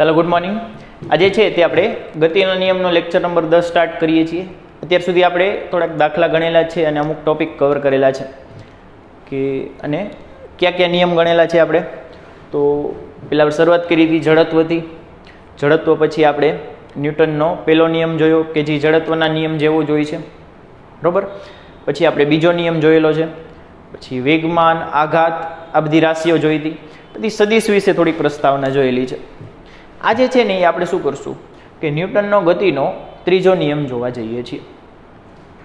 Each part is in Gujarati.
ચાલો ગુડ મોર્નિંગ. આજે છે તે આપણે ગતિના નિયમનો લેક્ચર નંબર 10 સ્ટાર્ટ કરીએ છીએ. અત્યાર સુધી આપણે થોડાક દાખલા ગણેલા છે અને અમુક ટોપિક કવર કરેલા છે કે અને કયા કયા નિયમ ગણેલા છે આપણે. તો પહેલાં આપણે શરૂઆત કરી હતી જડત્વથી. જડત્વ પછી આપણે ન્યૂટનનો પહેલો નિયમ જોયો કે જે જડત્વના નિયમ જેવો જ હોય છે, બરાબર. પછી આપણે બીજો નિયમ જોયેલો છે. પછી વેગમાન, આઘાત, આ બધી રાશિઓ જોઈ હતી. બધી સદિશ વિશે થોડીક પ્રસ્તાવના જોયેલી છે. આજે છે ને એ આપણે શું કરશું કે ન્યૂટનનો ગતિનો ત્રીજો નિયમ જોવા જઈએ છીએ,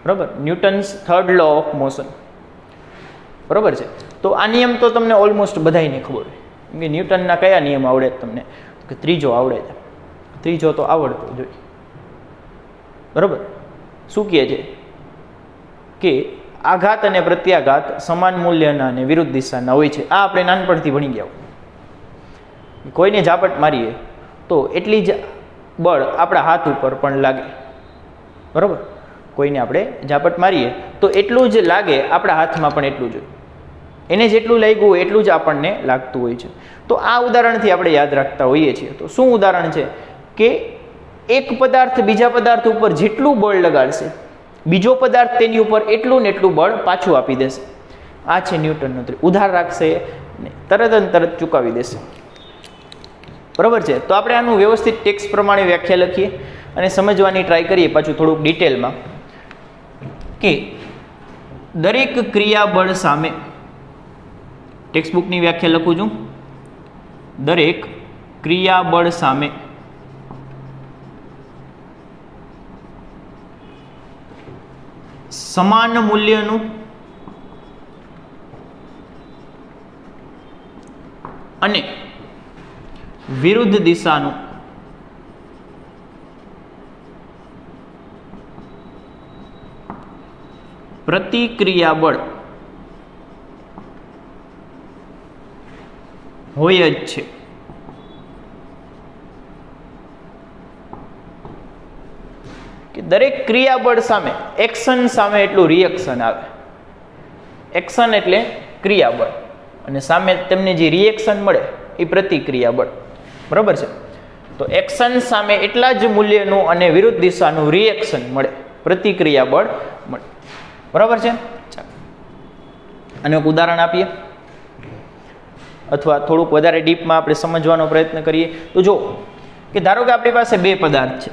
બરાબર. Newton's third law of motion, બરાબર છે. તો આ નિયમ તો તમને ઓલમોસ્ટ બધાને ખબર હોય, કેમ કે ન્યૂટનના કયા નિયમ આવડે તમને? કે ત્રીજો આવડે છે. ત્રીજો તો આવડતો જોઈએ, બરાબર. શું કહે છે કે આઘાત અને પ્રત્યાઘાત સમાન મૂલ્યના અને વિરુદ્ધ દિશાના હોય છે. આ આપણે નાનપણથી ભણી ગયા. કોઈને ઝાપટ મારીએ તો એટલી જ બળ આપણા હાથ ઉપર પણ લાગે, બરાબર. કોઈને આપણે ઝાપટ મારીએ તો એટલું જ લાગે આપણા હાથમાં પણ એટલું જ હોય. એને જેટલું લાગ્યું હોય એટલું જ આપણને લાગતું હોય છે. તો આ ઉદાહરણથી આપણે યાદ રાખતા હોઈએ છીએ. તો શું ઉદાહરણ છે કે એક પદાર્થ બીજા પદાર્થ ઉપર જેટલું બળ લગાડશે, બીજો પદાર્થ તેની ઉપર એટલું ને એટલું બળ પાછું આપી દેશે. આ છે ન્યૂટનનો ઉધાર રાખશે, તરત ને તરત ચૂકવી દેશે, બરાબર છે. તો આપણે આનું વ્યવસ્થિત ટેક્સ્ટ પ્રમાણે વ્યાખ્યા લખીએ અને સમજવાની ટ્રાય કરીએ પાછું થોડુંક ડિટેલમાં કે દરેક ક્રિયાબળ સામે, ટેક્સ્ટ બુકની વ્યાખ્યા લખું છું, દરેક ક્રિયાબળ સામે સમાન મૂલ્યનું અને વિરુદ્ધ દિશાનું પ્રતિક્રિયાબળ હોય જ છે. કે દરેક ક્રિયાબળ સામે, એક્શન સામે એટલું રિએક્શન આવે. એક્શન એટલે ક્રિયાબળ અને સામે તેમને જે રિએક્શન મળે એ પ્રતિક્રિયાબળ, બરાબર છે. તો એક્શન સામે એટલા જ મૂલ્યનું અને વિરુદ્ધ દિશાનું રિએક્શન મળે, પ્રતિક્રિયાબળ મળે, બરાબર છે. ચાલો અને એક ઉદાહરણ આપીએ અથવા થોડુંક વધારે ડીપમાં આપણે સમજવાનો પ્રયત્ન કરીએ. તો જો કે ધારો કે આપણી પાસે બે પદાર્થ છે.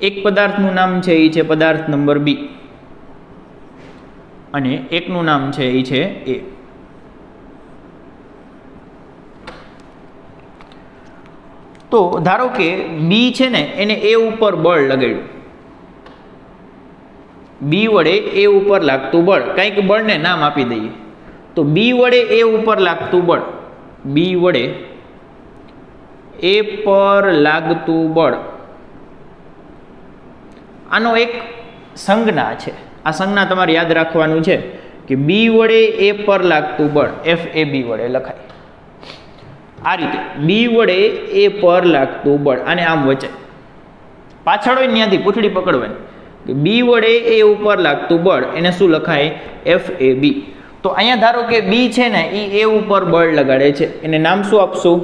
એક પદાર્થનું નામ છે એ છે પદાર્થ નંબર બી અને એકનું નામ છે એ છે એ. તો ધારો કે બી છે ને એને એ ઉપર બળ લગાડ્યું. બી વડે એ ઉપર લાગતું બળ, કંઈક બળને નામ આપી દઈએ. તો બી વડે એ ઉપર લાગતું બળ, બી વડે એ પર લાગતું બળ, આનો એક સંજ્ઞા છે. આ સંજ્ઞા તમારે યાદ રાખવાનું છે કે બી વડે એ પર લાગતું બળ FAB વડે લખાય. આ રીતે બી વડે એ પર લાગતું બળ, આને આમ વચાય. પાછળ હોય ત્યાંથી પૂંછડી પકડવાની કે બી વડે એ ઉપર લાગતું બળ, એને શું લખાય? FAB. તો અહીંયા ધારો કે બી છે ને એ ઉપર બળ લગાડે છે, એને નામ શું આપશું?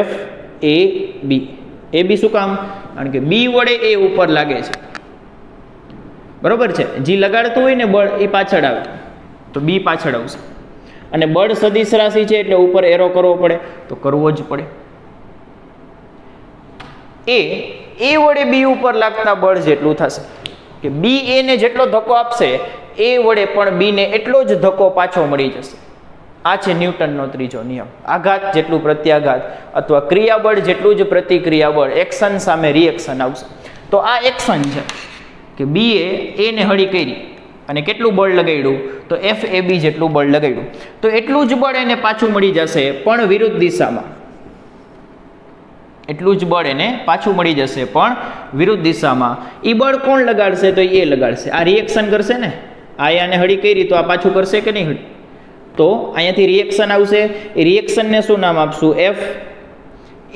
FAB. AB શું કામ? કારણ કે બી વડે એ ઉપર લાગે છે, બરોબર છે. જે લગાડતું હોય ને બળ એ પાછળ આવે, તો બી પાછળ આવશે. અને બળ સદિશ રાશિ છે એટલે ઉપર એરો કરવો પડે, તો કરવો જ પડે. એ વડે બી ઉપર લાગતા બળ જેટલું થશે કે બી એને જેટલો ધક્કો આપશે એ વડે પણ બીને એટલો જ ધક્કો પાછો મળી જશે. આ છે ન્યૂટનનો ત્રીજો નિયમ. આઘાત જેટલું પ્રત્યાઘાત અથવા ક્રિયાબળ જેટલું જ પ્રતિક્રિયાબળ, એક્શન સામે રિએક્શન આવશે. તો આ એક્શન છે કે બી એને હળી કરી અને કેટલું બળ લગાડ્યું? તો FAB જેટલું બળ લગાડ્યું. તો એટલું જ બળ એને પાછું મળી જશે પણ વિરુદ્ધ દિશામાં. એટલું જ બળ એને પાછું મળી જશે પણ વિરુદ્ધ દિશામાં. એ બળ કોણ લગાડશે? તો એ લગાડશે. આ રિએક્શન કરશે ને, આને હળી કરી તો આ પાછું કરશે કે નહીં હળી? તો અહીંયાથી રિએક્શન આવશે. એ રિએક્શનને શું નામ આપશું? F.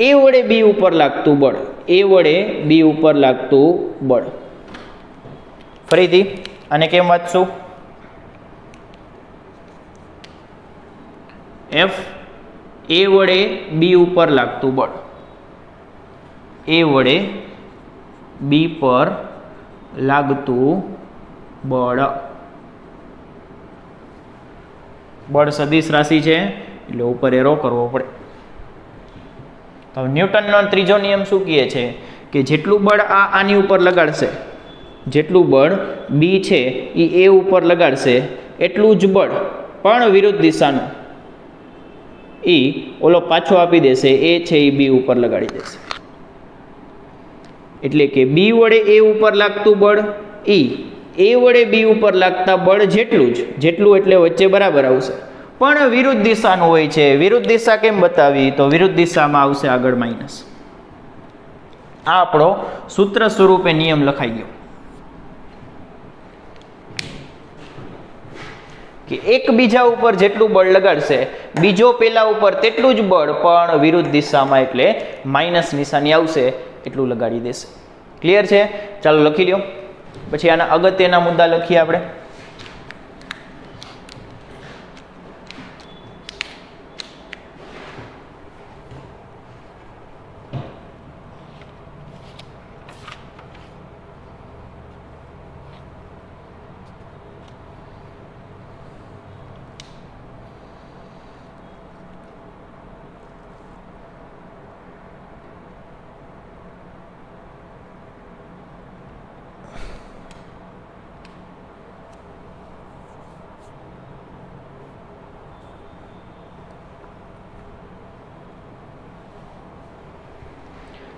એ વડે બી ઉપર લાગતું બળ, એ વડે બી ઉપર લાગતું બળ. ફરીથી આને કેમ વાંચશું? F એ વડે બી ઉપર લાગતું બળ. એ વડે બી પર લાગતું બળ. બળ સદિશ રાશિ છે એટલે ઉપર એરો કરવો પડે. તો ન્યૂટનનો ત્રીજો નિયમ શું કહે છે કે જેટલું બળ આની ઉપર લગાડશે, જેટલું બળ બી છે એ ઉપર લગાડશે એટલું જ બળ પણ વિરુદ્ધ દિશાનું એ ઓલો પાછો આપી દેશે, એ છે એ બી ઉપર લગાડી દેશે. એટલે કે બી વડે એ ઉપર લાગતું બળ એ વડે બી ઉપર લાગતા બળ જેટલું એટલે વચ્ચે બરાબર આવશે પણ વિરુદ્ધ દિશાનું હોય છે. વિરુદ્ધ દિશા કેમ બતાવી? તો વિરુદ્ધ દિશામાં આવશે આગળ માઇનસ. આ આપણો સૂત્ર સ્વરૂપે નિયમ લખાઈ ગયો કે એક બીજા ઉપર જેટલું બળ લગાડશે બીજો પેલા ઉપર તેટલું જ બળ પણ વિરુદ્ધ દિશામાં એટલે માઇનસ નિશાની આવશે એટલું લગાડી દેશે. ક્લિયર છે? ચાલો લખી લ્યો. પછી આના અગત્યના મુદ્દા લખીએ આપણે.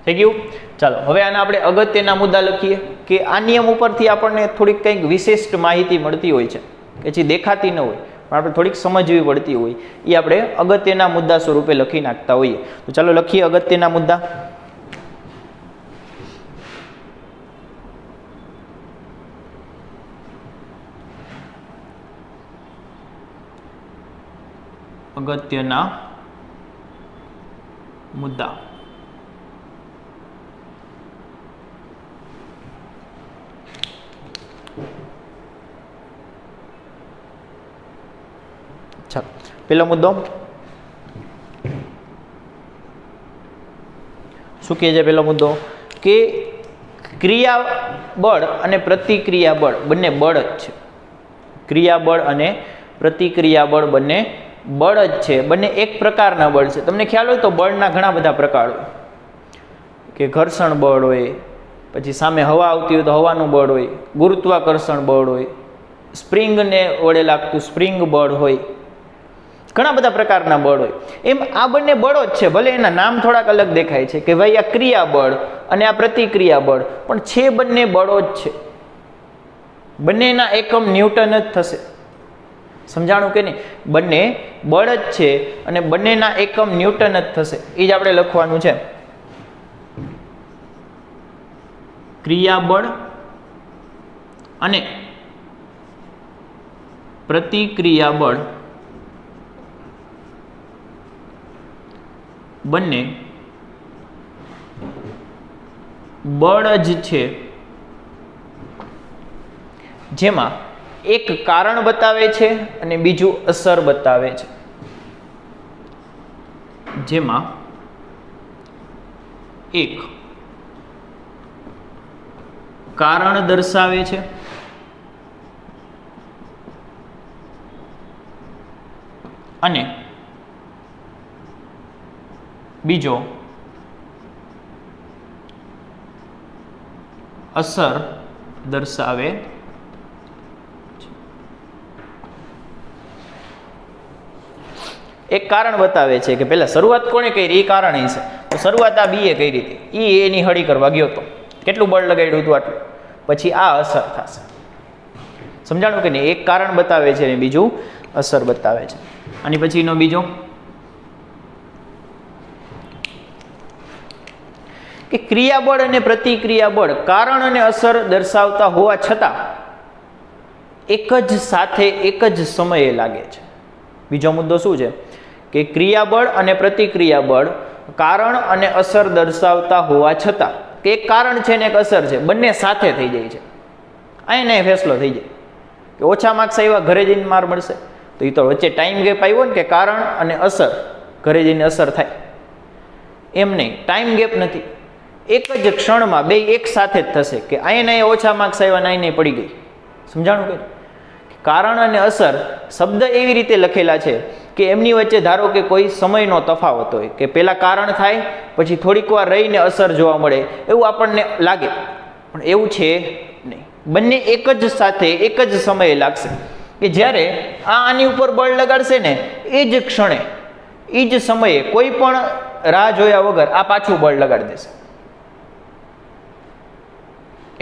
થઈ ગયું? ચાલો હવે આના આપણે અગત્યના મુદ્દા લખીએ કે આ નિયમ ઉપરથી આપણને થોડીક કંઈક વિશિષ્ટ માહિતી મળતી હોય છે કે જે દેખાતી ન હોય પણ આપણે થોડીક સમજવી પડતી હોય, એ આપણે અગત્યના મુદ્દા સ્વરૂપે લખી નાખતા હોઈએ. તો ચાલો લખીએ અગત્યના મુદ્દા. અગત્યના મુદ્દા. ચાલો પેલો મુદ્દો શું કહે છે? પેલો મુદ્દો કે ક્રિયા બળ અને પ્રતિક્રિયા બળ બંને બળ જ છે. ક્રિયાબળ અને પ્રતિક્રિયા બળ બંને બળ જ છે. બંને એક પ્રકારના બળ છે. તમને ખ્યાલ હોય તો બળના ઘણા બધા પ્રકાર હોય કે ઘર્ષણ બળ હોય, પછી સામે હવા આવતી હોય તો હવાનું બળ હોય, ગુરુત્વાકર્ષણ બળ હોય, સ્પ્રિંગને વડે લાગતું સ્પ્રિંગ બળ હોય, ઘણા બધા પ્રકારના બળ હોય. એમ આ બંને બળો જ છે, ભલે એના નામ થોડાક અલગ દેખાય છે કે ભાઈ આ ક્રિયા બળ અને આ પ્રતિક્રિયા બળ, પણ છે બંને બળો જ છે. બંનેના એકમ ન્યૂટન જ થશે. સમજાણું કે નહીં? બંને બળ જ છે અને બંનેના એકમ ન્યૂટન જ થશે. એ જ આપણે લખવાનું છે. ક્રિયાબળ અને પ્રતિક્રિયા બળ બંને બળ જ છે, જેમાં એક કારણ બતાવે છે અને બીજું અસર બતાવે છે. જેમાં એક કારણ દર્શાવે છે અને બીજો અસર દર્શાવે છે. એક કારણ બતાવે છે કે પહેલા શરૂઆત કોણે કરી? એ કારણ એ છે. તો શરૂઆત આ બીએ કરી હતી, એ એની હળી કરવા ગયો હતો, કેટલું બળ લગાડ્યું હતું આટલું, પછી આ અસર થશે. સમજાણું કે નહીં? એક કારણ બતાવે છે અને બીજું અસર બતાવે છે. આની પછીનો બીજો કે ક્રિયાબળ અને પ્રતિક્રિયા બળ કારણ અને અસર દર્શાવતા હોવા છતાં એક જ સાથે એક જ સમયે લાગે છે. બીજો મુદ્દો શું છે કે ક્રિયાબળ અને પ્રતિક્રિયા બળ કારણ અને અસર દર્શાવતા હોવા છતાં કે એક કારણ છે ને એક અસર છે, બંને સાથે થઈ જાય છે. અહીંયા ફેસલો થઈ જાય કે ઓછા માર્ક્સ આવ્યા, ઘરે જઈને માર મળશે. તો એ તો વચ્ચે ટાઈમ ગેપ આવ્યો ને કે કારણ અને અસર ઘરે જઈને અસર થાય, એમ નહીં. ટાઈમ ગેપ નથી, એક જ ક્ષણમાં બે એક સાથે જ થશે કે અહીંયા ઓછા માર્ક્સ આવ્યા ને અહીં પડી ગઈ. સમજાણું કે કારણ અને અસર શબ્દ એવી રીતે લખેલા છે કે એમની વચ્ચે ધારો કે કોઈ સમયનો તફાવત હોય કે પહેલાં કારણ થાય પછી થોડીક વાર રહીને અસર જોવા મળે એવું આપણને લાગે, પણ એવું છે નહીં. બંને એક જ સાથે એક જ સમયે લાગશે કે જ્યારે આની ઉપર બળ લગાડશે ને એ જ ક્ષણે એ જ સમયે કોઈ પણ રાહ જોયા વગર આ પાછું બળ લગાડી દેશે.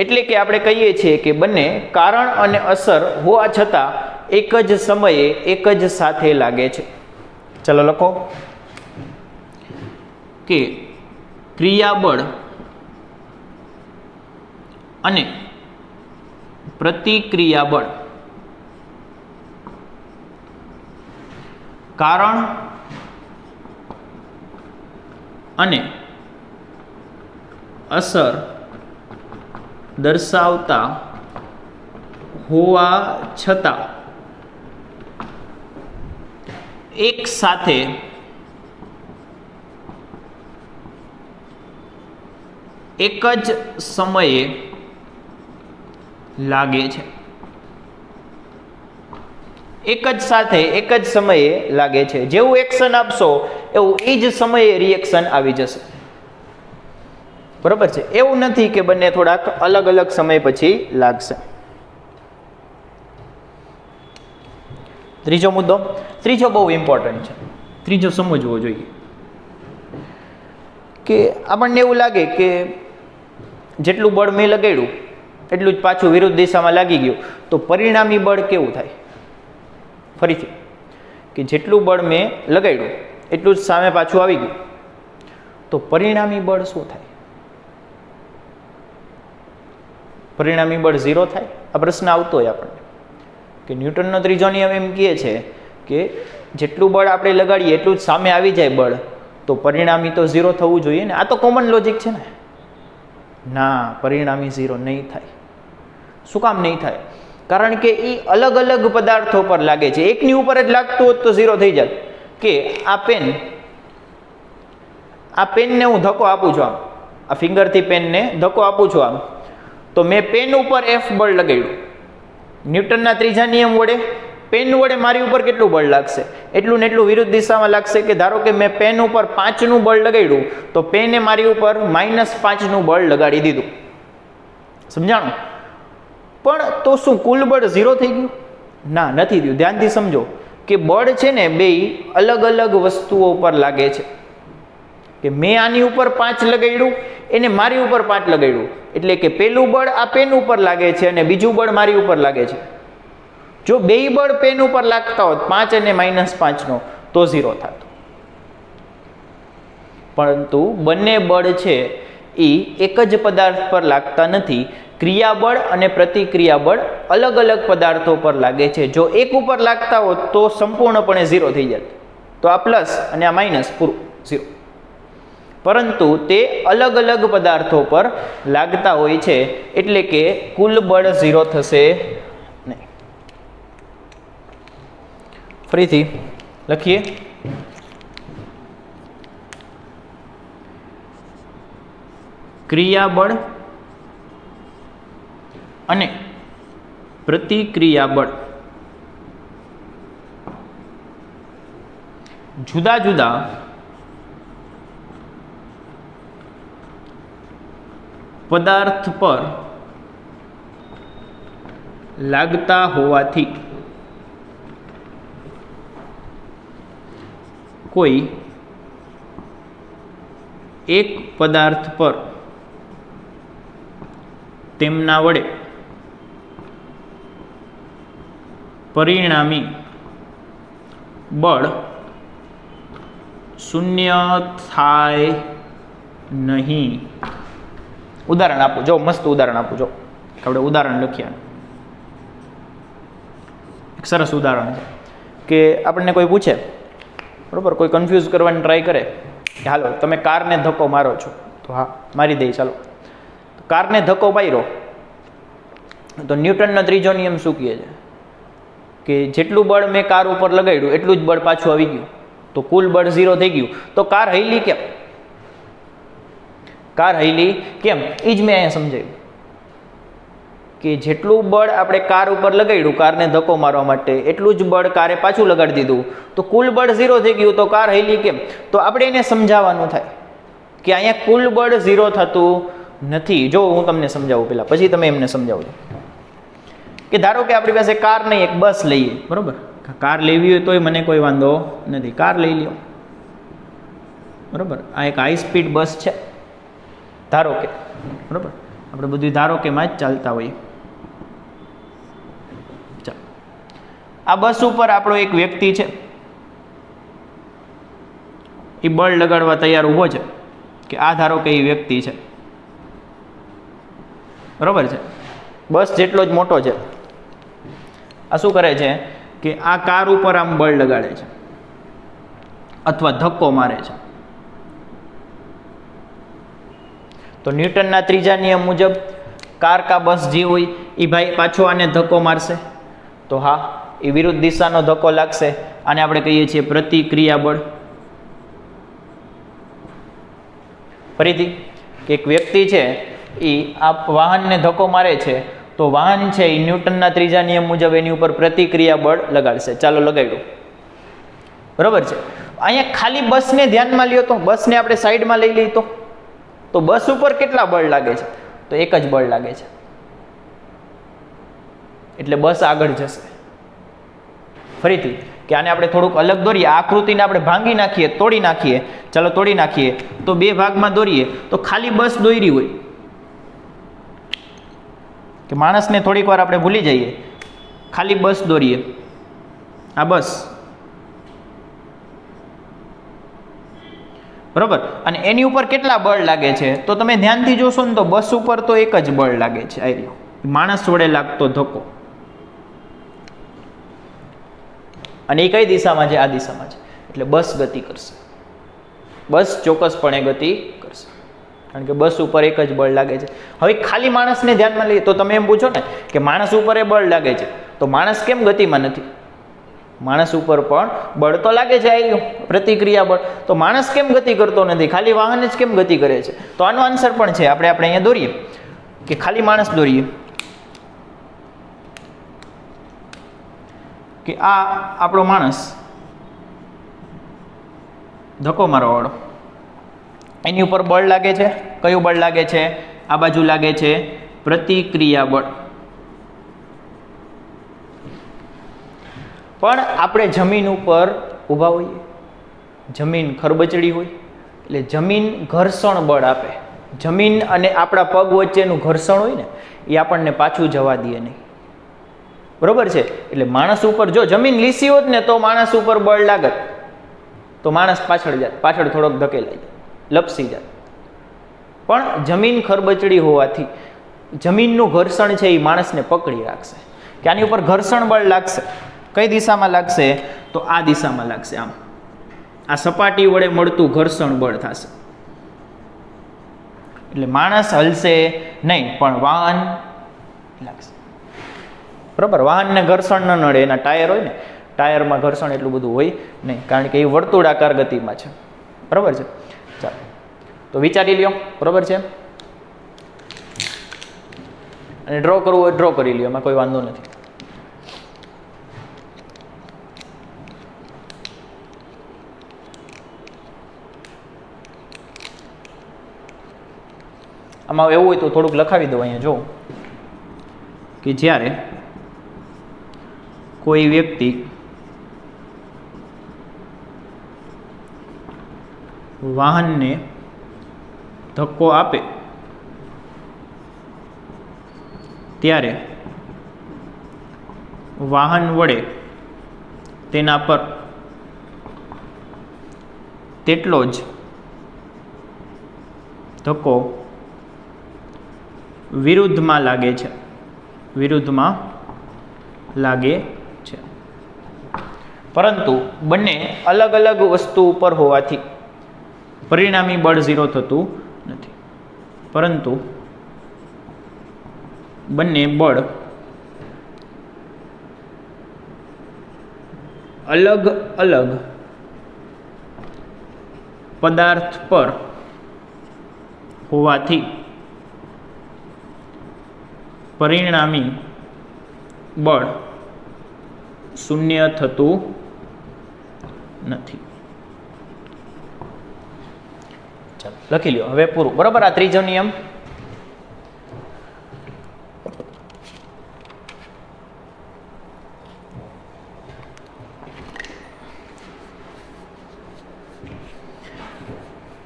એટલે કે આપણે કહીએ છીએ કે બંને કારણ અને અસર હોવા છતાં એક જ સમયે એક જ સાથે લાગે છે. ચલો લખો કે ક્રિયાબળ અને પ્રતિક્રિયાબળ કારણ અને અસર દર્શાવતા હોવા છતાં એક સાથે એક જ સમયે લાગે છે. એક જ સાથે એક જ સમયે લાગે છે. જેવું એક્શન આપશો એવું એ જ સમયે રિએક્શન આવી જશે. બરોબર છે? એવું નથી કે બંને થોડાક અલગ અલગ સમય પછી લાગશે. ત્રીજો મુદ્દો, ત્રીજો બહુ ઇમ્પોર્ટન્ટ છે, ત્રીજો સમજવો જોઈએ કે આપણને એવું લાગે કે જેટલું બળ મેં લગાડ્યું એટલું જ પાછું વિરુદ્ધ દિશામાં લાગી ગયું, તો પરિણામી બળ કેવું થાય? ફરીથી કે જેટલું બળ મેં લગાડ્યું એટલું જ સામે પાછું આવી ગયું, તો પરિણામી બળ શું થાય? પરિણામી બળ 0 થાય. આ પ્રશ્ન આવતો હોય આપણને કે ન્યૂટનનો ત્રીજો નિયમ એમ કહે છે કે જેટલું બળ આપણે લગાડીએ એટલું જ સામે આવી જાય બળ, તો પરિણામી તો 0 થવું જોઈએ ને. આ તો કોમન લોજિક છે ને. ના, પરિણામી 0 નહીં થાય. શું કામ નહીં થાય? કારણ કે એ અલગ અલગ પદાર્થો પર લાગે છે. એકની ઉપર જ લાગતું હોત તો 0 થઈ જાય. કે આ પેનને હું ધક્કો આપું છું, આ ફિંગરથી પેનને ધક્કો આપું છું આમ, તો મેં પેન ઉપર F બળ લગાડ્યું. ન્યૂટનના ત્રીજા નિયમ વડે પેન વડે મારી ઉપર કેટલું બળ લાગશે? એટલું ને એટલું વિરુદ્ધ દિશામાં લાગશે. કે ધારો કે મેં પેન ઉપર 5નું બળ લગાડ્યું તો પેને મારી ઉપર -5નું બળ લગાડી દીધું. સમજાણું? પણ તો શું કુલ બળ 0 થઈ ગયું? ના, નથી થયું. ધ્યાનથી સમજો કે બળ છે ને બે અલગ અલગ વસ્તુઓ પર લાગે છે. કે મેં આની ઉપર 5 લગાડ્યું, એને મારી ઉપર 5 લગાડ્યું, એટલે કે પેલું બળ આ પેન ઉપર લાગે છે અને બીજું બળ મારી ઉપર લાગે છે. જો બેય બળ પેન ઉપર લાગતા હોત 5 અને -5નો તો 0 થતું. પરંતુ બંને બળ છે એ એક જ પદાર્થ પર લાગતા નથી. ક્રિયાબળ અને પ્રતિક્રિયાબળ અલગ અલગ પદાર્થો પર લાગે છે. જો એક ઉપર લાગતા હોત તો સંપૂર્ણપણે 0 થઈ જાય, તો આ પ્લસ અને આ માઇનસ, પૂરું 0. પરંતુ તે અલગ અલગ પદાર્થો પર લાગતા હોય છે, એટલે કે કુલ બળ 0 થશે નહીં. ફરીથી લખીએ. ક્રિયાબળ અને પ્રતિક્રિયાબળ જુદા જુદા પદાર્થ પર લાગતા હોવાથી કોઈ એક પદાર્થ પર તેમના વડે પરિણામી બળ શૂન્ય થાય નહીં. ઉદાહરણ આપું, જો મસ્ત ઉદાહરણ આપું. જો આપણે ઉદાહરણ લખીએ. એક સરસ ઉદાહરણ છે કે આપણને કોઈ પૂછે, બરોબર, કોઈ કન્ફ્યુઝ કરવાની ટ્રાય કરે કે હાલો તમે કારને ધક્કો મારો છો, તો હા મારી દઈ, ચાલો. કારને ધક્કો માર્યો તો ન્યૂટનનો ત્રીજો નિયમ શું કહે છે? કે જેટલું બળ મેં કાર ઉપર લગાડ્યું એટલું જ બળ પાછું આવી ગયું, તો કુલ બળ 0 થઈ ગયું. તો કાર હૈલી કેમ? કાર હલી કેમ? એ જ મેં અહીંયા સમજાવ્યું કે જેટલું બળ આપણે કાર ઉપર લગાડ્યું કારને ધક્કો મારવા માટે, એટલું જ બળ કારે પાછું લગાડી દીધું, તો કુલ બળ 0 થઈ ગયું. તો કાર હલી કેમ? તો આપણે એને સમજાવવાનું થાય કે અહીંયા કુલ બળ 0 થતું નથી. જો હું તમને સમજાવું પહેલાં, પછી તમે એમને સમજાવજો. કે ધારો કે આપણી પાસે કાર નહીં, એક બસ લઈએ, બરાબર? કાર લેવી હોય તોય મને કોઈ વાંધો નથી, કાર લઈ લ્યો, બરાબર? આ એક હાઈ સ્પીડ બસ છે ધારો કે, બરાબર? આપણે બધું ધારો કે માં જ ચાલતા હોઈએ. ચાલો, આ બસ ઉપર આપણો એક વ્યક્તિ છે, એ બળ લગાડવા તૈયાર ઊભો છે કે આ ધારો કે એ વ્યક્તિ છે, બરાબર છે? બસ જેટલો જ મોટો છે. આ શું કરે છે કે આ કાર ઉપર આમ બળ લગાડે છે અથવા ધક્કો મારે છે. તો ન્યૂટનના ત્રીજા નિયમ મુજબ કાર કા બસ જે હોય એ ભાઈ પાછો આને ધક્કો મારશે. તો હા, એ વિરુદ્ધ દિશાનો ધક્કો લાગશે. આને આપણે કહીએ છીએ પ્રતિક્રિયા બળ. ફરીથી કે એક વ્યક્તિ છે એ આ વાહનને ધક્કો મારે છે, તો વાહન છે એ ન્યૂટનના ત્રીજા નિયમ મુજબ એની ઉપર પ્રતિક્રિયા બળ લગાડશે. ચાલો લગાડ્યું, બરાબર છે? અહીંયા ખાલી બસને ધ્યાનમાં લ્યો તો, બસને આપણે સાઈડમાં લઈ લઈએ તો બસ ઉપર કેટલા બળ લાગે છે? તો એક જ બળ લાગે છે. એટલે બસ આગળ જશે. ફરીથી કે આને આપણે થોડુંક અલગ દોરીએ, આકૃતિને આપણે ભાંગી નાખીએ, તોડી નાખીએ. ચાલો તોડી નાખીએ. તો બે ભાગમાં દોરીએ તો ખાલી બસ દોરી હોય કે માણસને થોડીક વાર આપણે ભૂલી જઈએ, ખાલી બસ દોરીએ, આ બસ, બરોબર? અને એની ઉપર કેટલા બળ લાગે છે? તો તમે ધ્યાનથી જોશો ને તો બસ ઉપર તો એક જ બળ લાગે છે, આ રહ્યો માણસ વડે લાગતો ધક્કો. અને એ કઈ દિશામાં છે? આ દિશામાં છે. એટલે બસ ગતિ કરશે, બસ ચોક્કસપણે ગતિ કરશે, કારણ કે બસ ઉપર એક જ બળ લાગે છે. હવે ખાલી માણસને ધ્યાનમાં લઈએ તો તમે એમ પૂછો ને કે માણસ ઉપર એ બળ લાગે છે, તો માણસ કેમ ગતિમાં નથી? માણસ ઉપર પણ બળ તો લાગે છે, આવ્યું પ્રતિક્રિયા બળ. તો માણસ કેમ ગતિ કરતો નથી? ખાલી વાહન જ કેમ ગતિ કરે છે? તો આનો આન્સર પણ છે. આપણે અહીંયા દોરીએ કે ખાલી માણસ દોરીએ કે આ આપણો માણસ ધક્કો મારવા વાળો, એની ઉપર બળ લાગે છે. કયું બળ લાગે છે? આ બાજુ લાગે છે પ્રતિક્રિયા બળ. પણ આપણે જમીન ઉપર ઊભા હોઈએ, જમીન ખરબચડી હોય, એટલે જમીન ઘર્ષણ બળ આપે. જમીન અને આપણા પગ વચ્ચેનું ઘર્ષણ હોય ને, એ આપણને પાછું જવા દે નહીં, બરોબર છે? એટલે માણસ ઉપર જો જમીન લીસી હોત ને તો માણસ ઉપર બળ લાગત, તો માણસ પાછળ જાત, પાછળ થોડોક ધકેલાઈ જાય, લપસી જાય. પણ જમીન ખરબચડી હોવાથી જમીનનું ઘર્ષણ છે એ માણસને પકડી રાખશે. કે આની ઉપર ઘર્ષણ બળ લાગશે. કઈ દિશામાં લાગશે? તો આ દિશામાં લાગશે. આમ આ સપાટી વડે મળતું ઘર્ષણ બળ થશે. એટલે માણસ હલશે નહીં, પણ વાહન લાગશે, બરોબર? વાહનને ઘર્ષણ ન નડે, એના ટાયર હોય ને, ટાયરમાં ઘર્ષણ એટલું બધું હોય નહીં, કારણ કે એ વર્તુળાકાર ગતિમાં છે, બરોબર છે? ચાલો તો વિચારી લ્યો, બરોબર છે? અને ડ્રો કરવું હોય ડ્રો કરી લ્યો, એમાં કોઈ વાંધો નથી. આમાં એવું હોય તો થોડુંક લખાવી દો. અહીંયા જો કે જ્યારે કોઈ વ્યક્તિ વાહનને ધક્કો આપે ત્યારે વાહન વડે તેના પર તેટલો જ ધક્કો વિરુદ્ધમાં લાગે છે, વિરુદ્ધમાં લાગે છે. પરંતુ બંને અલગ અલગ વસ્તુ ઉપર હોવાથી પરિણામી બળ 0 થતું નથી. પરંતુ બંને બળ અલગ અલગ પદાર્થ પર હોવાથી પરિણામી બળ શૂન્ય થતું નથી. ચાલો લખી લ્યો હવે પૂરું. બરાબર, આ ત્રીજો નિયમ.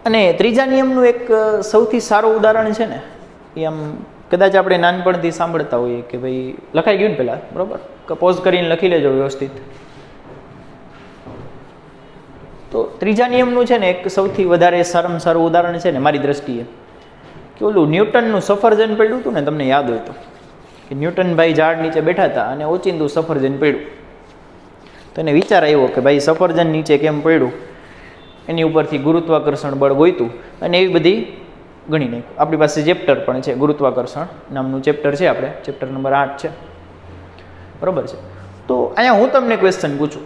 અને ત્રીજા નિયમનું એક સૌથી સારું ઉદાહરણ છે ને, એ આમ કદાચ આપણે નાનપણથી સાંભળતા હોઈએ કે ભાઈ લખાઈ ગયું ને પહેલાં, બરાબર, પોઝ કરીને લખી લેજો વ્યવસ્થિત. તો ત્રીજા નિયમનું છે ને એક સૌથી વધારે સારામાં સારું ઉદાહરણ છે ને મારી દ્રષ્ટિએ, કે ઓલું ન્યૂટનનું સફરજન પડ્યું હતું ને, તમને યાદ હોય તો, કે ન્યૂટનભાઈ ઝાડ નીચે બેઠા હતા અને ઓચિંતું સફરજન પડ્યું. તો એને વિચાર આવ્યો કે ભાઈ સફરજન નીચે કેમ પડ્યું, એની ઉપરથી ગુરુત્વાકર્ષણ બળ ગોઈતું અને એવી બધી ગણી નાખ્યું. આપણી પાસે ચેપ્ટર પણ છે, ગુરુત્વાકર્ષણ નામનું ચેપ્ટર છે, આપણે ચેપ્ટર નંબર 8 છે, બરાબર છે. તો અહીંયા હું તમને ક્વેશ્ચન પૂછું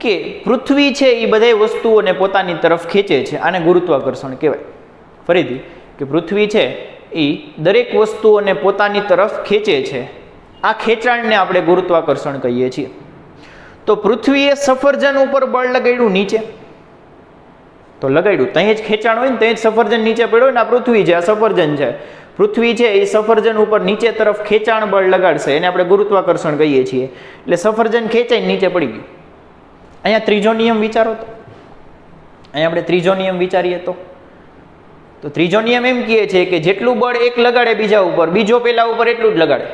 કે પૃથ્વી છે એ બધી વસ્તુઓને પોતાની તરફ ખેંચે છે, આને ગુરુત્વાકર્ષણ કહેવાય. ફરીથી, કે પૃથ્વી છે એ દરેક વસ્તુઓને પોતાની તરફ ખેંચે છે, આ ખેંચાણને આપણે ગુરુત્વાકર્ષણ કહીએ છીએ. તો પૃથ્વીએ સફરજન ઉપર બળ લગાડ્યું નીચે, તો લગાડ્યું ત્યાં જ ખેંચાણ હોય ને, ત્યાં જ સફરજન નીચે પડ્યો ને. આ પૃથ્વી છે, આ સફરજન છે. પૃથ્વી છે એ સફરજન ઉપર નીચે તરફ ખેંચાણ બળ લગાડશે, એને આપણે ગુરુત્વાકર્ષણ કહીએ છીએ. એટલે સફરજન ખેંચાઈને નીચે પડી ગયું. અહીંયા ત્રીજો નિયમ વિચારો તો, અહીંયા આપણે ત્રીજો નિયમ વિચારીએ તો ત્રીજો નિયમ એમ કહે છે કે જેટલું બળ એક લગાડે બીજા ઉપર, બીજો પેલા ઉપર એટલું જ લગાડે.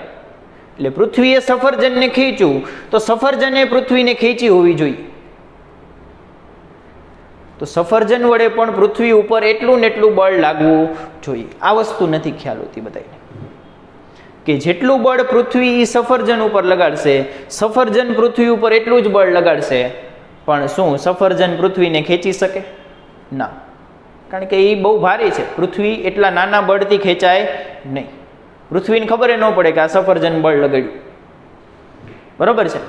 એટલે પૃથ્વીએ સફરજનને ખેંચ્યું તો સફરજને પૃથ્વીને ખેંચી હોવી જોઈએ. તો સફરજન વડે પણ પૃથ્વી ઉપર એટલું ને એટલું બળ લાગવું જોઈએ. આ વસ્તુ નથી ખ્યાલ હોતી બધાને, કે જેટલું બળ પૃથ્વી સફરજન ઉપર લગાડશે, સફરજન પૃથ્વી ઉપર એટલું જ બળ લગાડશે. પણ શું સફરજન પૃથ્વીને ખેંચી શકે? ના, કારણ કે એ બહુ ભારે છે. પૃથ્વી એટલા નાના બળથી ખેંચાય નહીં. પૃથ્વીને ખબર ન પડે કે આ સફરજન બળ લગાડ્યું, બરોબર છે.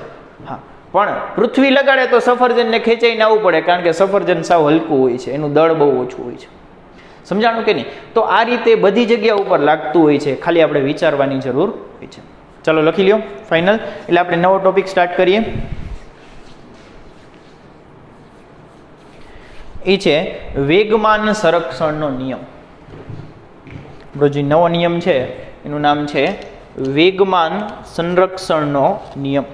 હા, પણ પૃથ્વી લગાડે તો સફરજનને ખેંચાઈને આવવું પડે, કારણ કે સફરજન સાવ હલકું હોય છે, એનું દળ બહુ ઓછું હોય છે. સમજાણું કે નહીં? તો આ રીતે બધી જગ્યા ઉપર લાગતું હોય છે, ખાલી આપણે વિચારવાની જરૂર હોય છે. ચાલો લખી લ્યો ફાઇનલ. એટલે આપણે નવો ટોપિક સ્ટાર્ટ કરીએ. એ છે વેગમાન સંરક્ષણનો નિયમ. આપણો જે નવો નિયમ છે એનું નામ છે વેગમાન સંરક્ષણનો નિયમ.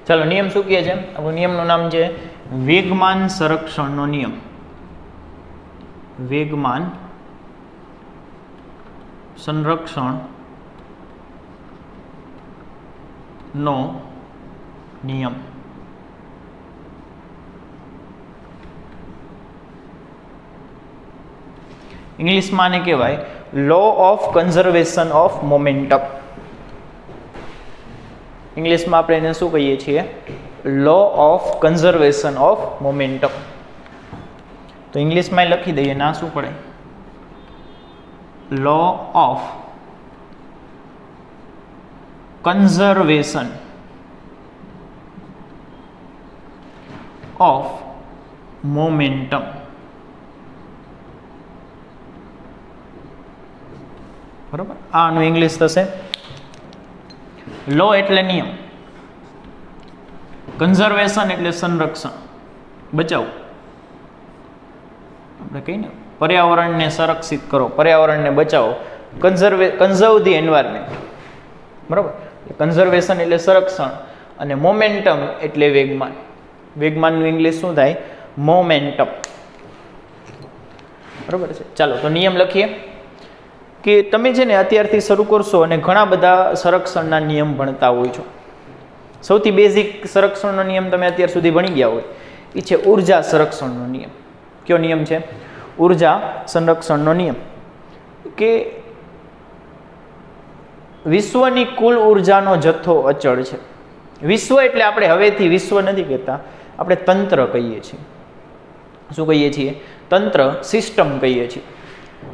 ચાલો નિયમ શું કહે છે? આપણું નિયમનું નામ છે વેગમાન સંરક્ષણનો નિયમ. વેગમાન સંરક્ષણ નો નિયમ. ઇંગ્લિશમાં આને કહેવાય law of conservation of momentum. ઇંગ્લિશમાં આપણે એને શું કહીએ છીએ? Law of conservation of momentum. તો ઇંગ્લિશમાં લખી દઈએ, ના શું પડે? Law of conservation of momentum. બરાબર, આનું ઇંગ્લિશ થશે લો એટલે નિયમ, કન્ઝર્વેશન એટલે સંરક્ષણ, બચાવ. આપણે કહીએ ને પર્યાવરણને સંરક્ષિત કરો, પર્યાવરણને બચાવો, કન્ઝર્વ ધી એન્વાયરમેન્ટ. બરાબર, કન્ઝર્વેશન એટલે સંરક્ષણ અને મોમેન્ટમ એટલે વેગમાન. વેગમાનનું ઇંગ્લિશ શું થાય? મોમેન્ટમ. બરાબર છે. ચાલો તો નિયમ લખીએ કે તમે છે ને અત્યારથી શરૂ કરશો અને ઘણા બધા સંરક્ષણના નિયમ ભણતા હોય છો. સૌથી બેઝિક સંરક્ષણનો નિયમ તમે અત્યાર સુધી ભણી ગયા હોય એ છે ઉર્જા સંરક્ષણનો નિયમ. કયો નિયમ છે? ઉર્જા સંરક્ષણનો નિયમ. કે વિશ્વની કુલ ઉર્જાનો જથ્થો અચળ છે. વિશ્વ એટલે આપણે હવેથી વિશ્વ નથી કહેતા, આપણે તંત્ર કહીએ છીએ. શું કહીએ છીએ? તંત્ર, સિસ્ટમ કહીએ છીએ.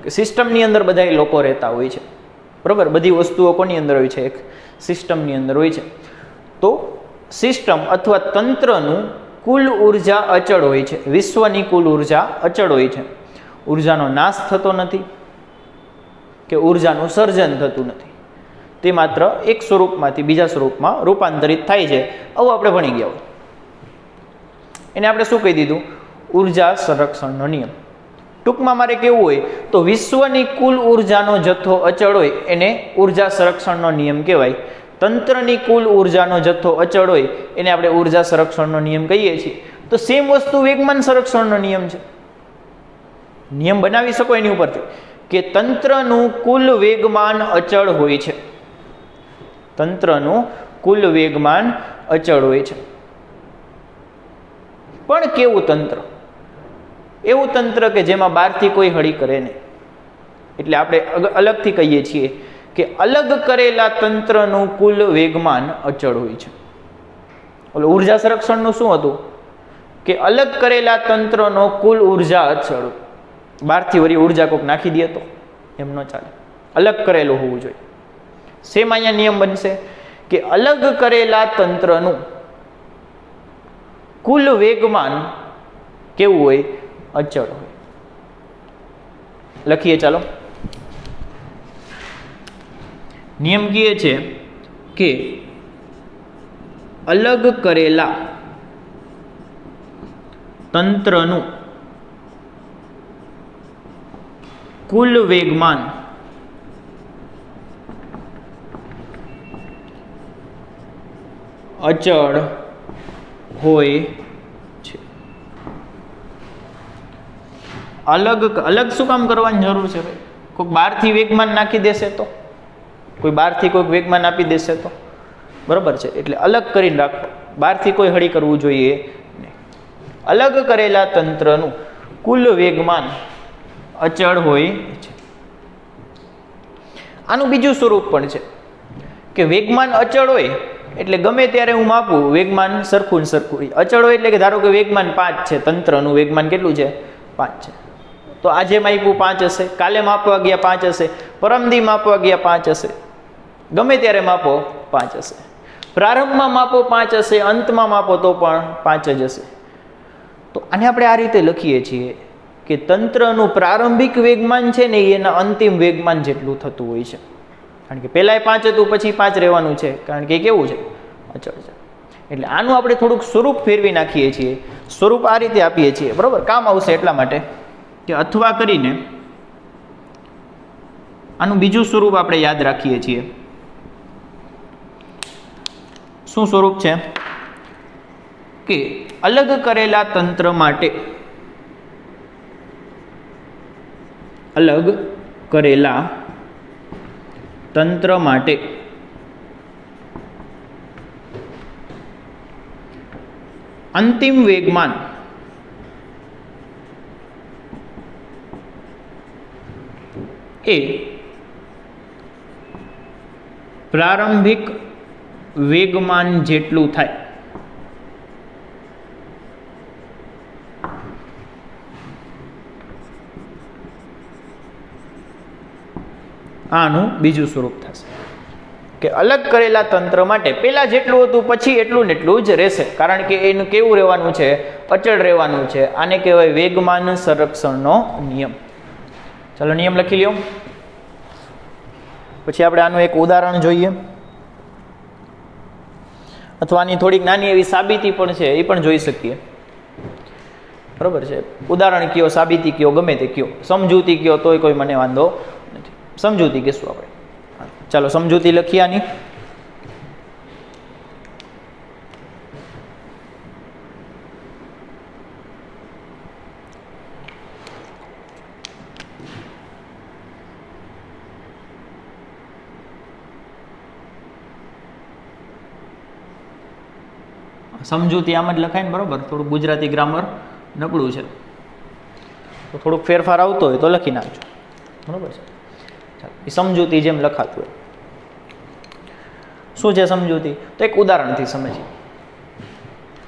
કે સિસ્ટમની અંદર બધા લોકો રહેતા હોય છે. બરાબર, બધી વસ્તુઓ કોની અંદર હોય છે? એક સિસ્ટમની અંદર હોય છે. તો સિસ્ટમ અથવા તંત્રનું કુલ ઉર્જા અચળ હોય છે. વિશ્વની કુલ ઉર્જા અચળ હોય છે. ઉર્જાનો નાશ થતો નથી કે ઉર્જાનું સર્જન થતું નથી. તે માત્ર એક સ્વરૂપમાંથી બીજા સ્વરૂપમાં રૂપાંતરિત થાય છે. આવું આપણે ભણી ગયા હોય. એને આપણે શું કહી દીધું? ઉર્જા સંરક્ષણનો નિયમ. ટૂંકમાં મારે કેવું હોય તો વિશ્વની કુલ ઉર્જાનો જથ્થો અચળ હોય એને ઉર્જા સંરક્ષણનો નિયમ કહેવાય. તંત્રની કુલ ઉર્જાનો જથ્થો અચળ હોય એને આપણે ઉર્જા સંરક્ષણનો નિયમ કહીએ છીએ. તો સેમ વસ્તુ વેગમાન સંરક્ષણનો નિયમ છે. નિયમ બનાવી શકો એની ઉપરથી કે તંત્રનું કુલ વેગમાન અચળ હોય છે. તંત્રનું કુલ વેગમાન અચળ હોય છે. પણ કેવું તંત્ર? એવું તંત્ર કે જેમાં બહારથી કોઈ હળી કરે નહીં. એટલે આપણે અલગથી કહીએ છીએ કે અલગ કરેલા તંત્રનું કુલ વેગમાન અચળ હોય છે. ઓલો ઉર્જા સંરક્ષણનું શું હતું? કે અલગ કરેલા તંત્રનો કુલ ઉર્જા અચળ. બહારથી વળી ઉર્જા કોઈક નાખી દે તો એમ ન ચાલે, અલગ કરેલું હોવું જોઈએ. સેમ અહીંયા નિયમ બનશે કે અલગ કરેલા તંત્રનું કુલ વેગમાન કેવું હોય? અચળ હોય. લખીએ ચાલો. નિયમ કહે છે કે અલગ કરેલા તંત્રનું કુલ વેગમાન અચળ હોય છે. અલગ અલગ શું કામ કરવાની જરૂર છે? કોઈક બહારથી વેગમાન નાખી દેશે તો, કોઈ બહારથી કોઈક વેગમાન આપી દેશે તો, બરાબર છે. એટલે અલગ કરીને રાખો, બહારથી કોઈ હળી કરવું જોઈએ નહીં. અલગ કરેલા તંત્રનું કુલ વેગમાન અચળ હોય છે. આનું બીજું સ્વરૂપ પણ છે કે વેગમાન અચળ હોય એટલે ગમે ત્યારે હું માપું વેગમાન સરખું સરખું. અચળ હોય એટલે કે ધારો કે વેગમાન 5 છે, તંત્રનું વેગમાન કેટલું છે? 5 છે. તો આજે માપ્યું 5 હશે, કાલે માપવા ગયા 5 હશે, પરમદી માપવા ગયા 5 હશે. ગમે ત્યારે માપો 5 હશે. પ્રારંભમાં માપો 5 હશે, અંતમાં માપો તો પણ 5 જ હશે. તો આને આપણે આ રીતે લખીએ છીએ કે તંત્રનું પ્રારંભિક વેગમાન છે ને એના અંતિમ વેગમાન જેટલું થતું હોય છે. કારણ કે પહેલાંય 5 હતું, પછી 5 રહેવાનું છે, કારણ કે એ કેવું છે? અચળ છે. એટલે આનું આપણે થોડુંક સ્વરૂપ ફેરવી નાખીએ છીએ. સ્વરૂપ આ રીતે આપીએ છીએ, બરાબર, કામ આવશે એટલા માટે કે અથવા કરીને આનું બીજું સ્વરૂપ આપણે યાદ રાખીએ છીએ. શું સ્વરૂપ છે? કે અલગ કરેલા તંત્ર માટે અલગ કરેલા તંત્ર માટે અંતિમ વેગમાન એ પ્રારંભિક વેગમાન જેટલું થાય. આનું બીજું સ્વરૂપ થશે કે અલગ કરેલા તંત્ર માટે પહેલા જેટલું હતું પછી એટલું ને એટલું જ રહેશે, કારણ કે એનું કેવું રહેવાનું છે? અચળ રહેવાનું છે. આને કહેવાય વેગમાન સંરક્ષણનો નિયમ. ચાલો નિયમ લખી લ્યો. પછી આપણે આનું એક ઉદાહરણ જોઈએ, અથવા આની થોડીક નાની એવી સાબિતી પણ છે એ પણ જોઈ શકીએ. બરાબર છે. ઉદાહરણ કયો, સાબિતી કયો, ગમે તે કયો, સમજૂતી કયો તોય કોઈ મને વાંધો નથી. સમજૂતી કહેશું આપણે. ચાલો સમજૂતી લખીએ આની. સમજૂતી આમ જ લખાય ને, બરાબર. થોડું ગુજરાતી ગ્રામર નબળું છે, તો થોડુંક ફેરફાર આવતો હોય તો લખી નાખજો, બરાબર છે. ચાલો, એ સમજૂતી જેમ લખાતું હોય. શું છે સમજૂતી? તો એક ઉદાહરણથી સમજીએ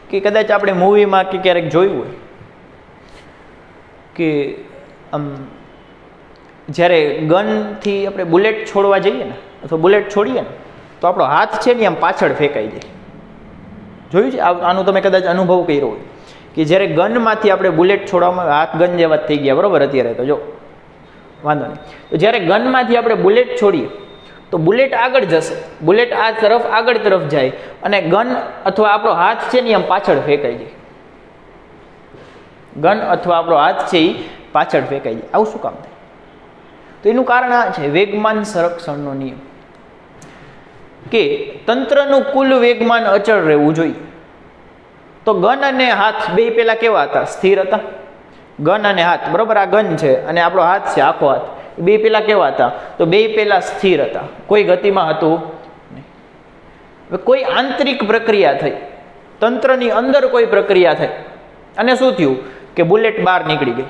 કે કદાચ આપણે મૂવીમાં કે ક્યારેક જોયું હોય કે આમ જ્યારે ગનથી આપણે બુલેટ છોડવા જઈએ ને, અથવા બુલેટ છોડીએ ને, તો આપણો હાથ છે ને આમ પાછળ ફેંકાઈ જાય. જોયું છે આનું? તમે કદાચ અનુભવ કર્યો હોય કે જ્યારે ગનમાંથી આપણે બુલેટ છોડવામાં હાથ ગન જેવા થઈ ગયા, બરાબર. અત્યારે તો જો વાંધો નહીં. તો જ્યારે ગનમાંથી આપણે બુલેટ છોડીએ તો બુલેટ આગળ જશે, બુલેટ આ તરફ આગળ તરફ જાય, અને ગન અથવા આપણો હાથ છે ને આમ પાછળ ફેંકાઈ જાય. ગન અથવા આપણો હાથ છે એ પાછળ ફેંકાઈ જાય. આવું શું કામ થાય? તો એનું કારણ આ છે વેગમાન સંરક્ષણનો નિયમ, કે તંત્રનું કુલ વેગમાન અચળ રહેવું જોઈએ. તો ગન અને હાથ બે પેલા કેવા હતા? સ્થિર હતા. ગન અને હાથ, બરાબર. આ ગન છે અને આપણો હાથ છે, આખો હાથ, બે પેલા કેવા હતા? તો બે પેલા સ્થિર હતા, કોઈ ગતિમાં હતું નહીં. હવે કોઈ આંતરિક પ્રક્રિયા થઈ, તંત્રની અંદર કોઈ પ્રક્રિયા થઈ, અને શું થયું કે બુલેટ બહાર નીકળી ગઈ.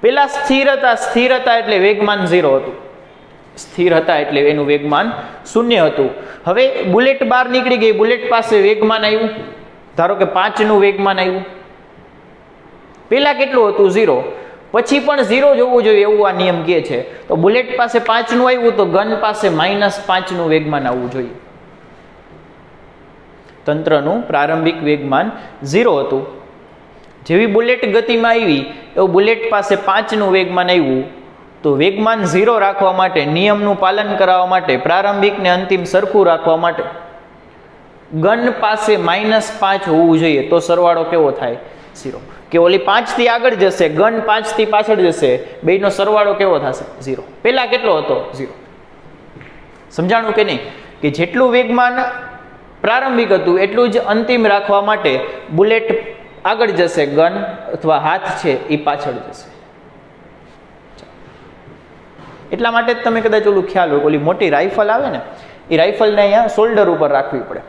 પેલા સ્થિર હતા એટલે વેગમાન 0 હતું. સ્થિર હતા એટલે એનું વેગમાન 0 હતું. હવે બુલેટ બહાર નીકળી ગઈ, બુલેટ પાસે વેગમાન આવ્યું, ધારો કે 5નું વેગમાન આવ્યું. પેલા કેટલું હતું? 0. પછી પણ 0 જોવું જોઈએ એવું આ નિયમ કહે છે. તો બુલેટ પાસે 5નું આવ્યું તો ગન પાસે -5નું વેગમાન આવવું જોઈએ. તંત્રનું પ્રારંભિક વેગમાન 0 હતું. જેવી બુલેટ ગતિમાં આવી એવું બુલેટ પાસે 5નું વેગમાન આવ્યું, તો વેગમાન 0 રાખવા માટે, નિયમનું પાલન કરાવવા માટે, પ્રારંભિક ને અંતિમ સરખું રાખવા માટે ગન પાસે -5 હોવું જોઈએ. તો સરવાળો કેવો થાય? 0. કે ઓલી 5 થી આગળ જશે, ગન 5 થી પાછળ જશે, બેયનો સરવાળો કેવો થશે? 0. પેલા કેટલો હતો? 0. સમજાણું કે નહીં? કે જેટલું વેગમાન પ્રારંભિક હતું એટલું જ અંતિમ રાખવા માટે બુલેટ આગળ જશે, ગન અથવા હાથ છે એ પાછળ જશે. એટલા માટે જ તમે કદાચ ઓલું ખ્યાલ હોય, ઓલી મોટી રાઇફલ આવે ને, એ રાઇફલને અહીંયા શોલ્ડર ઉપર રાખવી પડે,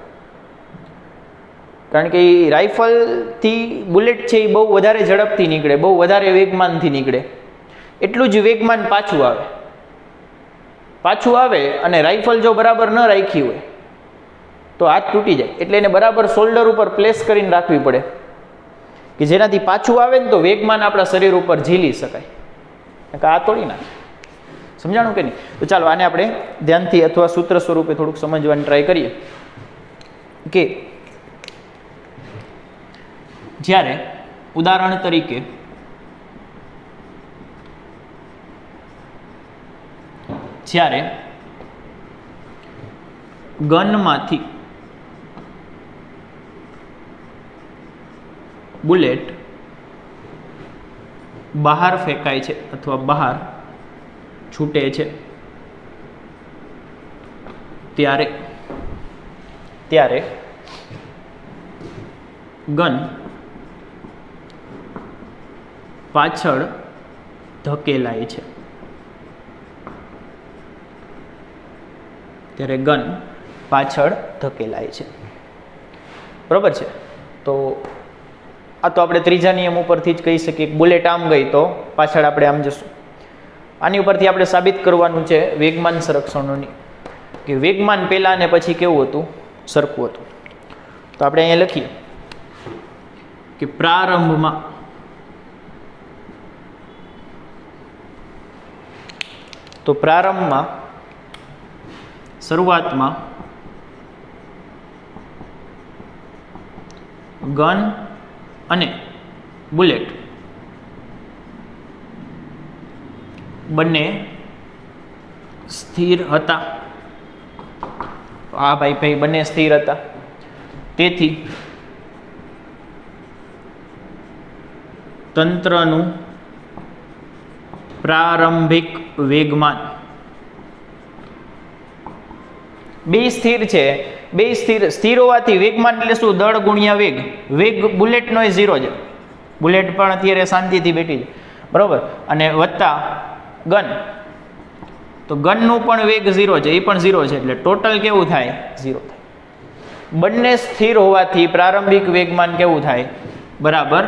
કારણ કે એ રાઇફલથી બુલેટ છે એ બહુ વધારે ઝડપથી નીકળે, બહુ વધારે વેગમાનથી નીકળે. એટલું જ વેગમાન પાછું આવે અને રાઇફલ જો બરાબર ન રાખી હોય તો હાથ તૂટી જાય. એટલે એને બરાબર શોલ્ડર ઉપર પ્લેસ કરીને રાખવી પડે, કે જેનાથી પાછું આવે ને તો વેગમાન આપણા શરીર ઉપર ઝીલી શકાય. આ તોડી નાખે. સમજાણું કે નહીં? તો ચાલો આને આપણે ધ્યાનથી અથવા સૂત્ર સ્વરૂપે થોડુંક સમજવાની ટ્રાય કરીએ. કે જ્યારે ઉદાહરણ તરીકે જ્યારે ગનમાંથી બુલેટ બહાર ફેંકાય છે અથવા બહાર છૂટે છે, ત્યારે ગન પાછળ ધકેલાય છે. બરોબર છે? તો આ તો આપણે ત્રીજા નિયમ ઉપરથી જ કહી શકીએ. બુલેટ આમ ગઈ તો પાછળ આપણે આમ જશું. આની ઉપરથી આપણે સાબિત કરવાનું છે વેગમાન સંરક્ષણનું, કે વેગમાન પહેલા અને પછી કેવું હતું? સરખું હતું. તો આપણે અહીંયા લખીએ કે પ્રારંભમાં શરૂઆતમાં ગન અને બુલેટ બંને સ્થિર હતા. હા ભાઈ બંને સ્થિર હતા. તેથી તંત્રનું પ્રારંભિક વેગમાન બે સ્થિર છે. બે સ્થિર હોવાથી વેગમાન એટલે શું? દળ ગુણ્યા વેગ. વેગ બુલેટનો એ 0 છે. બુલેટ પણ અત્યારે શાંતિથી બેઠી છે, બરોબર. અને વત્તા ગન, તો ગનનું પણ વેગ 0 છે, એ પણ 0 છે. એટલે ટોટલ કેવું થાય? 0 થાય. બંને સ્થિર હોવાથી પ્રારંભિક વેગમાન કેવું થાય? બરાબર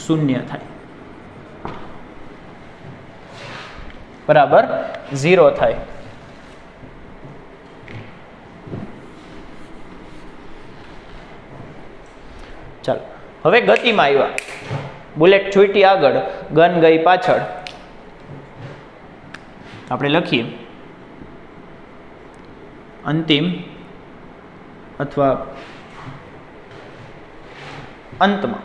0 થાય. બરાબર 0 થાય. ચાલો હવે ગતિમાં આવ્યા. બુલેટ છૂટી આગળ, ગન ગઈ પાછળ. આપણે લખીએ અંતિમ અથવા અંતમાં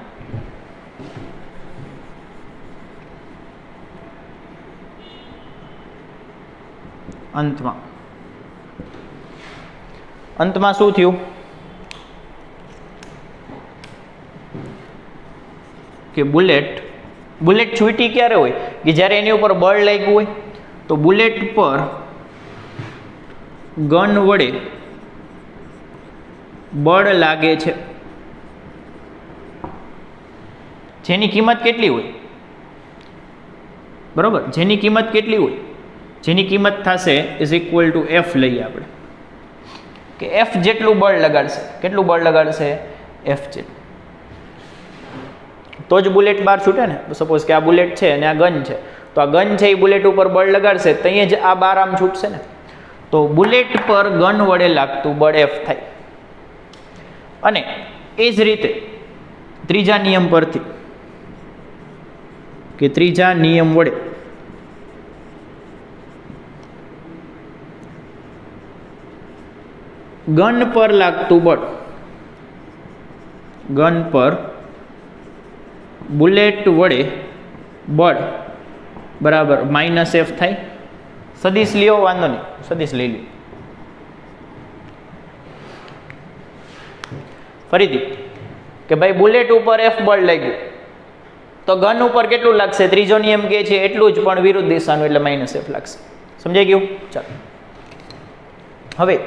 અંતમાં શું થયું? કે બુલેટ છૂટી ક્યારે હોય? કે જ્યારે એની ઉપર બળ લાગ્યું હોય. તો બુલેટ પર ગન વડે બળ લાગે છે, જેની કિંમત કેટલી હોય? બરોબર, જેની કિંમત કેટલી હોય? જેની કિંમત થશે ઇઝ ઇક્વલ ટુ એફ. લઈએ આપણે કે એફ જેટલું બળ લગાડશે. કેટલું બળ લગાડશે? એફ જેટલું. તો જ બુલેટ બહાર છૂટે ને. સપોઝ કે આ બુલેટ છે અને આ ગન છે, તો આ ગન છે એ બુલેટ ઉપર બળ લગાડશે, તો અહીંયા જ આ બાર આમ છૂટશે ને. તો બુલેટ પર ગન વડે લાગતું બળ એફ થાય. અને એ જ રીતે ત્રીજા નિયમ પરથી, કે ત્રીજા નિયમ વડે ગન પર લાગતું બળ, ગન પર બુલેટ વડે બળ બરાબર માઇનસ એફ થાય. સદીશ લ્યો, વાંધો નહીં, સદીશ લઈ લ્યો. ફરીથી કે ભાઈ બુલેટ ઉપર એફ બળ લાગ્યું, તો ગન ઉપર કેટલું લાગશે? ત્રીજો નિયમ કહે છે એટલું જ, પણ વિરુદ્ધ દિશાનું, એટલે માઇનસ એફ લાગશે. સમજાઈ ગયું? ચાલો હવે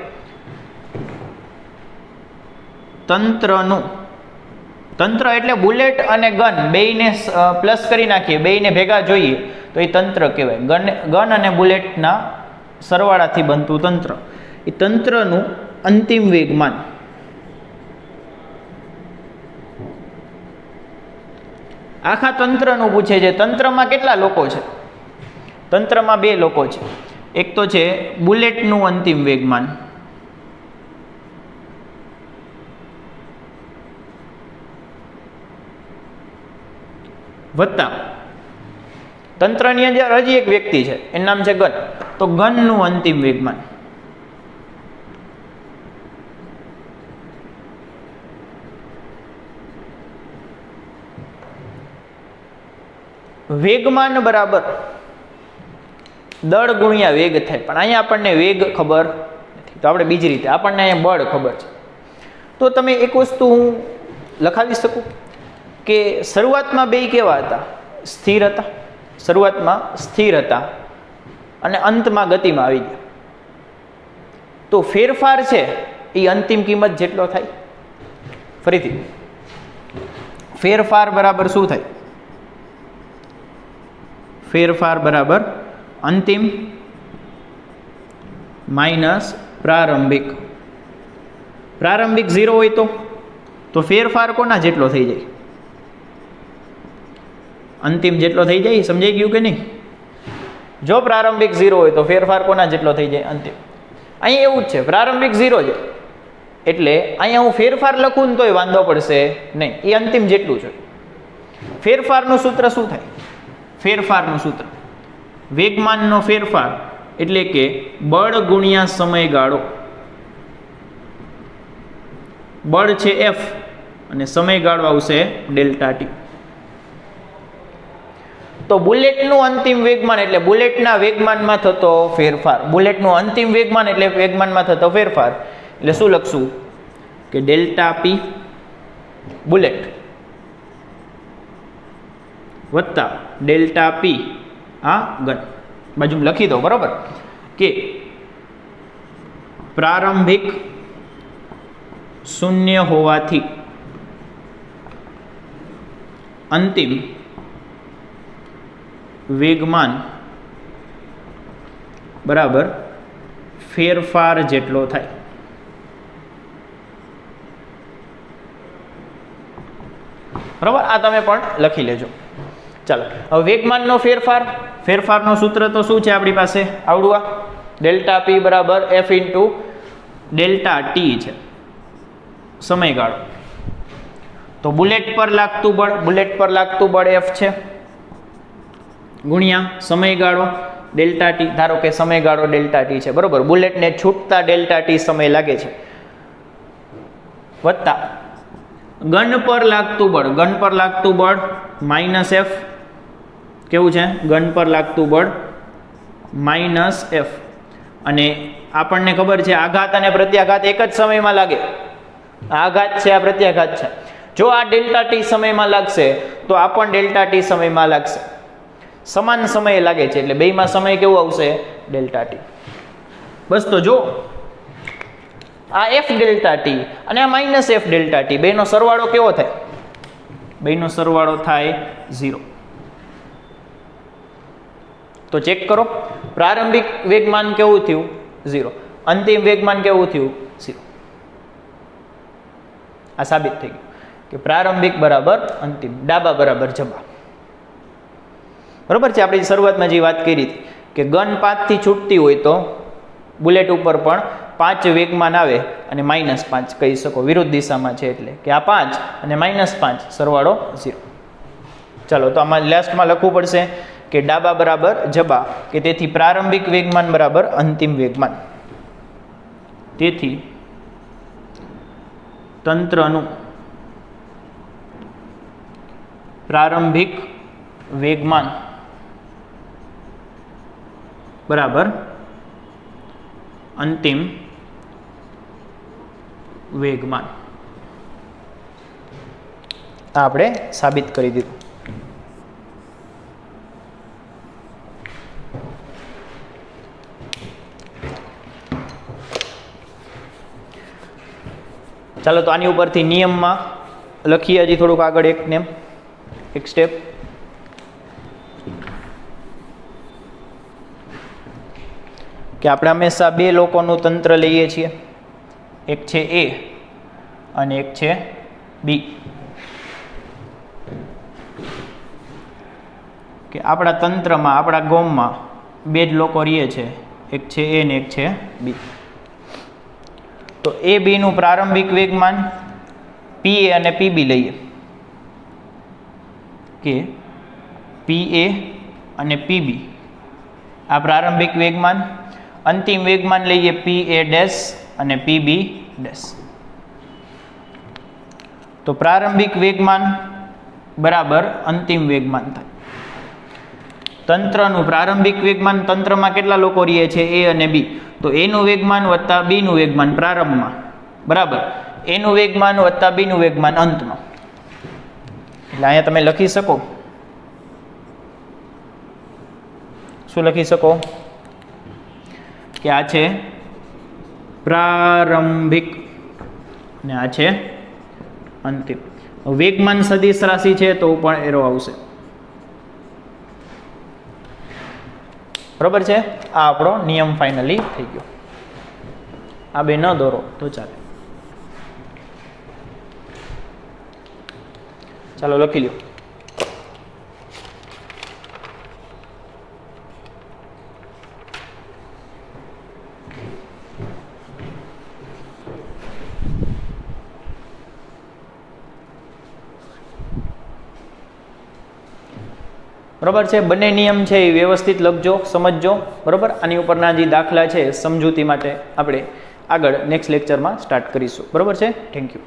તંત્ર એટલે બુલેટ અને ગન બેયને પ્લસ કરી નાખીએ, બેયને ભેગા જોઈએ તો એ તંત્ર કહેવાય. ગન અને બુલેટના સરવાળાથી બનતું તંત્ર. એ તંત્રનું અંતિમ વેગમાન આખા તંત્રનું પૂછે છે. તંત્રમાં કેટલા લોકો છે? તંત્રમાં 2 લોકો છે. એક તો છે બુલેટનું અંતિમ વેગમાન, વત્તા તંત્રની અંદર હજી એક વ્યક્તિ છે, એનું નામ છે ગન. તો ગનનું અંતિમ વેગમાન. વેગમાન બરાબર દળ ગુણ્યા વેગ થાય. પણ અહીંયા આપણને વેગ ખબર નથી, તો આપણે બીજી રીતે, આપણને અહીંયા બળ ખબર છે. તો તમે એક વસ્તુ હું લખાવી શકું કે શરૂઆતમાં બે કેવા હતા? સ્થિર હતા. શરૂઆતમાં સ્થિર હતા અને અંતમાં ગતિમાં આવી ગયા. તો ફેરફાર છે એ અંતિમ કિંમત જેટલો થાય. ફરીથી ફેરફાર બરાબર શું થાય? ફેરફાર બરાબર અંતિમ માઇનસ પ્રારંભિક. પ્રારંભિક 0 હોય તો ફેરફાર કોના જેટલો થઈ જાય? અંતિમ જેટલો થઈ જાય. સમજાઈ ગયું કે નહીં? જો પ્રારંભિક 0 હોય તો ફેરફાર કોના જેટલો થઈ જાય? અંતિમ. અહીંયા એવું જ છે, પ્રારંભિક 0 છે એટલે અહીંયા હું ફેરફાર લખું ને તોય વાંધો પડશે નહીં, એ અંતિમ જેટલું છે. ફેરફારનું સૂત્ર શું થાય? ફેરફારનું સૂત્ર વેગમાનનો ફેરફાર એટલે કે બળ ગુણ્યા સમયગાળો. બળ છે એફ અને સમયગાળો આવશે ડેલ્ટા ટી. તો તો બુલેટનું અંતિમ વેગમાન એટલે બુલેટના વેગમાનમાં થતો ફેરફાર. બુલેટનું અંતિમ વેગમાન એટલે વેગમાનમાં થતો ફેરફાર. એટલે શું લખશું કે ડેલ્ટા પી બુલેટ વત્તા ડેલ્ટા પી આ ગન બાજુમાં લખી દો, બરોબર, કે પ્રારંભિક શૂન્ય હોવાથી અંતિમ વેગમાન બરાબર ફેરફાર જેટલો થાય. બરાબર, આ તમે પણ લખી લેજો. ચાલો, હવે વેગમાનનો ફેરફારનો સૂત્ર તો શું છે આપણી પાસે? આવડું આ ડેલ્ટા પી બરાબર એફ ઇન્ટુ ડેલ્ટા ટી છે, સમયગાળો. તો બુલેટ પર લાગતું બળ એફ છે ગુણ્યા સમયગાળો ડેલ્ટા ટી. ધારો કે સમયગાળો ડેલ્ટા ટી છે, બરોબર, બુલેટને છૂટતા ડેલ્ટા ટી સમય લાગે છે, વત્તા ગન પર લાગતું બળ માઇનસ એફ. કેવું છે? ગન પર લાગતું બળ માઇનસ એફ. અને આપણને ખબર છે આઘાત અને પ્રત્યાઘાત એક જ સમયમાં લાગે. આઘાત છે, આ પ્રત્યાઘાત છે. જો આ ડેલ્ટા ટી સમયમાં લાગશે તો આ પણ ડેલ્ટા ટી સમયમાં લાગશે. સમાન સમયે લાગે છે એટલે બેયમાં સમય કેવો આવશે? Delta T. બસ, તો જો આ એફ ડેલ્ટા ટી અને આ માઇનસ એફ ડેલ્ટા ટી બેનો સરવાળો કેવો થાય? બેનો સરવાળો થાય 0. તો ચેક કરો, પ્રારંભિક વેગમાન કેવું થયું? 0. અંતિમ વેગમાન કેવું થયું? 0. આ સાબિત થઈ ગયું કે પ્રારંભિક બરાબર અંતિમ, ડાબા બરાબર જબા. બરોબર છે. આપણે શરૂઆતમાં જે વાત કરી હતી કે ગન 5 થી છૂટતી હોય તો બુલેટ ઉપર પણ 5 વેગમાન આવે અને -5 કહી શકો, વિરુદ્ધ દિશામાં છે એટલે કે આ 5 અને -5 સરવાળો 0. ચાલો, તો આમાં લાસ્ટમાં લખવું પડશે કે ડાબા બરાબર જબા, કે તેથી પ્રારંભિક વેગમાન બરાબર અંતિમ વેગમાન. તેથી તંત્રનું પ્રારંભિક વેગમાન બરાબર અંતિમ વેગમાન. આ આપણે સાબિત કરી દીધું. ચાલો, તો આની ઉપરથી નિયમમાં લખીએ હજી થોડુંક આગળ એક સ્ટેપ. કે આપણે હંમેશા બે લોકોનું તંત્ર લઈએ છીએ, એક છે એ અને એક છે બી. કે આપણા તંત્રમાં, આપણા ગોમમાં બે જ લોકો રહીએ છે, એક છે એ ને એક છે બી. તો એ બીનું પ્રારંભિક વેગમાન પી એ અને પીબી લઈએ, કે પી એ અને પીબી આ પ્રારંભિક વેગમાન. અંતિમ વેગમાન લઈએ પી એ ડેશ અને પીબી ડેશ. તો પ્રારંભિક વેગમાન બરાબર અંતિમ વેગમાન થાય. તંત્રનું પ્રારંભિક વેગમાન, તંત્રમાં કેટલા લોકો રહીએ છે? એ અને બી. તો એનું વેગમાન વત્તા બીનું વેગમાન પ્રારંભમાં બરાબર એનું વેગમાન વત્તા બીનું વેગમાન અંતમાં. એટલે અહીંયા તમે લખી શકો, શું લખી શકો? કે આ છે પ્રારંભિક ને આ છે અંતિમ. વેગમાન સદિશ રાશિ છે તો પણ એરો આવશે. બરોબર છે. આ આપણો નિયમ ફાઇનલી થઈ ગયો. આ બે ન દોરો તો ચાલે. ચાલો, લખી લો. બરોબર છે. બંને નિયમ છે એ વ્યવસ્થિત લખજો, સમજજો. બરોબર. આની ઉપરના જે દાખલા છે સમજૂતી માટે આપણે આગળ નેક્સ્ટ લેક્ચરમાં સ્ટાર્ટ કરીશું. બરોબર છે. Thank you.